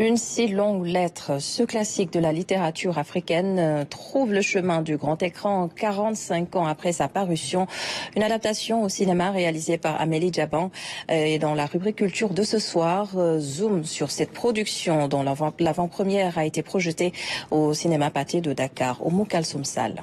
Une si longue lettre, ce classique de la littérature africaine trouve le chemin du grand écran 45 ans après sa parution. Une adaptation au cinéma réalisée par Amélie Djaban. Et dans la rubrique culture de ce soir, zoom sur cette production dont l'avant-première a été projetée au cinéma Pathé de Dakar, au Moukalsoum Sall.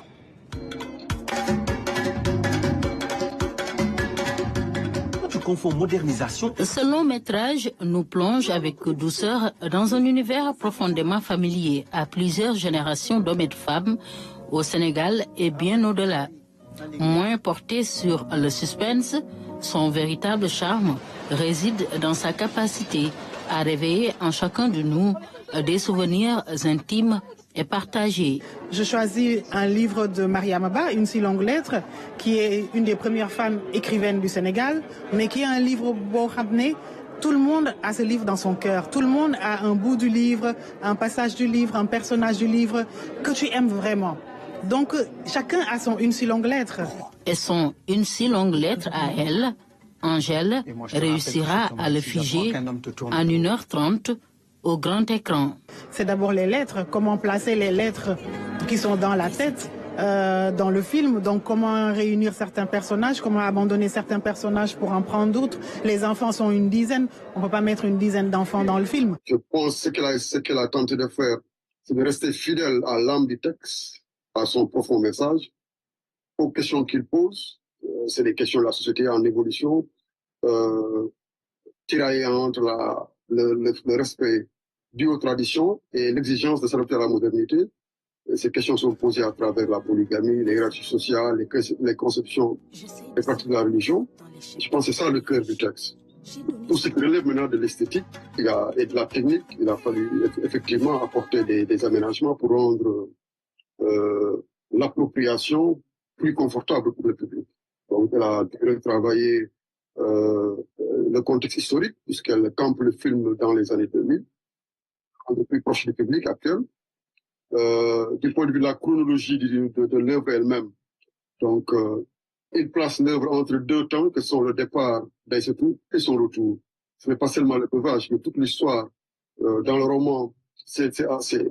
Modernisation. Ce long métrage nous plonge avec douceur dans un univers profondément familier à plusieurs générations d'hommes et de femmes au Sénégal et bien au-delà. Moins porté sur le suspense, son véritable charme réside dans sa capacité à réveiller en chacun de nous des souvenirs intimes et partagé. Je choisis un livre de Mariama Ba, Une si longue lettre, qui est une des premières femmes écrivaines du Sénégal, mais qui est un livre beau ramené. Tout le monde a ce livre dans son cœur. Tout le monde a un bout du livre, un passage du livre, un personnage du livre que tu aimes vraiment. Donc chacun a son Une si longue lettre. Et son Une si longue lettre à elle, Angèle, réussira à le figer en 1h30 au grand écran. C'est d'abord les lettres, comment placer les lettres qui sont dans la tête, dans le film, donc comment réunir certains personnages, comment abandonner certains personnages pour en prendre d'autres. Les enfants sont une dizaine, on ne peut pas mettre une dizaine d'enfants dans le film. Je pense que ce qu'elle a tenté de faire, c'est de rester fidèle à l'âme du texte, à son profond message, aux questions qu'il pose. C'est des questions de la société en évolution, tiraillées entre le respect dû aux traditions et l'exigence de s'adapter à la modernité. Et ces questions sont posées à travers la polygamie, les hiérarchies sociales, les conceptions, les pratiques de la religion. Je pense que c'est ça le cœur du texte. Tout ce qui relève maintenant de l'esthétique et de la technique, il a fallu effectivement apporter des aménagements pour rendre l'appropriation plus confortable pour le public. Donc elle a travaillé le contexte historique, puisqu'elle campe le film dans les années 2000, un peu plus proche du public actuel, du point de vue de la chronologie de l'œuvre elle-même. Donc, il place l'œuvre entre deux temps, que sont le départ d'Aïssatou et son retour. Ce n'est pas seulement le veuvage, mais toute l'histoire. Dans le roman,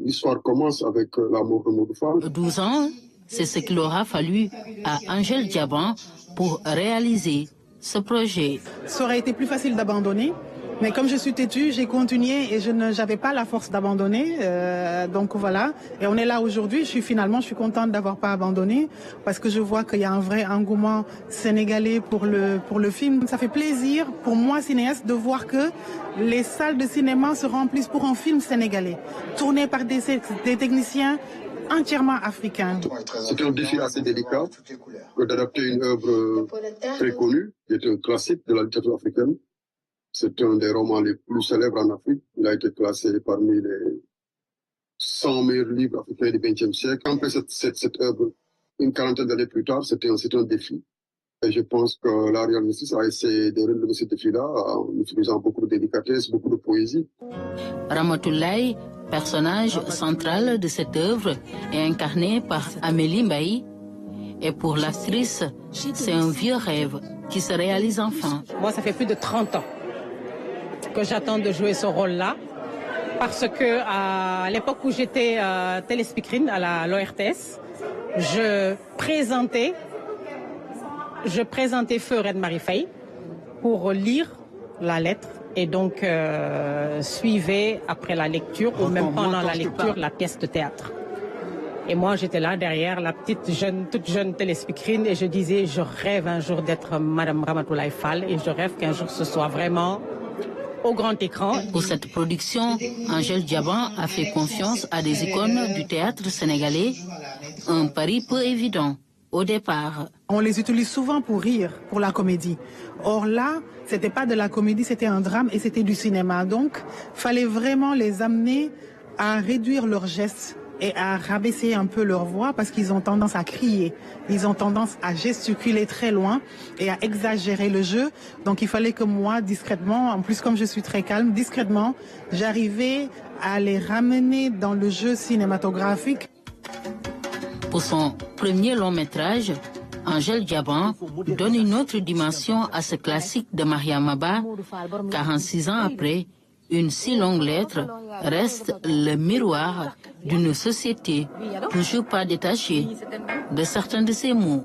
l'histoire commence avec la mort de Modou Fall. 12 ans, c'est ce qu'il aura fallu à Angèle Djaban pour réaliser ce projet. Ça aurait été plus facile d'abandonner, mais comme je suis têtue, j'ai continué et je n'avais pas la force d'abandonner. Donc voilà, et on est là aujourd'hui. Je suis contente d'avoir pas abandonné parce que je vois qu'il y a un vrai engouement sénégalais pour le film. Ça fait plaisir pour moi, cinéaste, de voir que les salles de cinéma se remplissent pour un film sénégalais, tourné par des techniciens entièrement africains. C'est un défi assez délicat que d'adapter une œuvre très connue, qui est un classique de la littérature africaine. C'est un des romans les plus célèbres en Afrique. Il a été classé parmi les 100 meilleurs livres africains du XXe siècle. Après cette œuvre, une quarantaine d'années plus tard, c'est un défi. Et je pense que la réalisatrice a essayé de relever ce défi-là en utilisant beaucoup de délicatesse, beaucoup de poésie. Ramatoulaye, personnage central de cette œuvre, est incarné par Amélie Mbaye. Et pour l'actrice, c'est un vieux rêve qui se réalise enfin. Moi, ça fait plus de 30 ans que j'attends de jouer ce rôle-là, parce que à l'époque où j'étais téléspeakerine à l'ORTS, je présentais Feu Reine-Marie Faye pour lire la lettre et donc suivait après la lecture ou même pendant la lecture la pièce de théâtre. Et moi, j'étais là derrière la toute jeune téléspeakerine et je disais, je rêve un jour d'être Madame Ramatoulaye Fall et je rêve qu'un jour ce soit vraiment au grand écran. Pour cette production, Angèle Djaban a fait confiance à des icônes du théâtre sénégalais, un pari peu évident au départ. On les utilise souvent pour rire, pour la comédie. Or là, c'était pas de la comédie, c'était un drame et c'était du cinéma. Donc, fallait vraiment les amener à réduire leurs gestes et à rabaisser un peu leur voix parce qu'ils ont tendance à crier, ils ont tendance à gesticuler très loin et à exagérer le jeu. Donc il fallait que moi, discrètement, en plus comme je suis très calme, discrètement, j'arrivais à les ramener dans le jeu cinématographique. Pour son premier long métrage, Angèle Djaban donne une autre dimension à ce classique de Mariama Ba. 46 ans après, Une si longue lettre reste le miroir d'une société toujours pas détachée de certains de ses mots.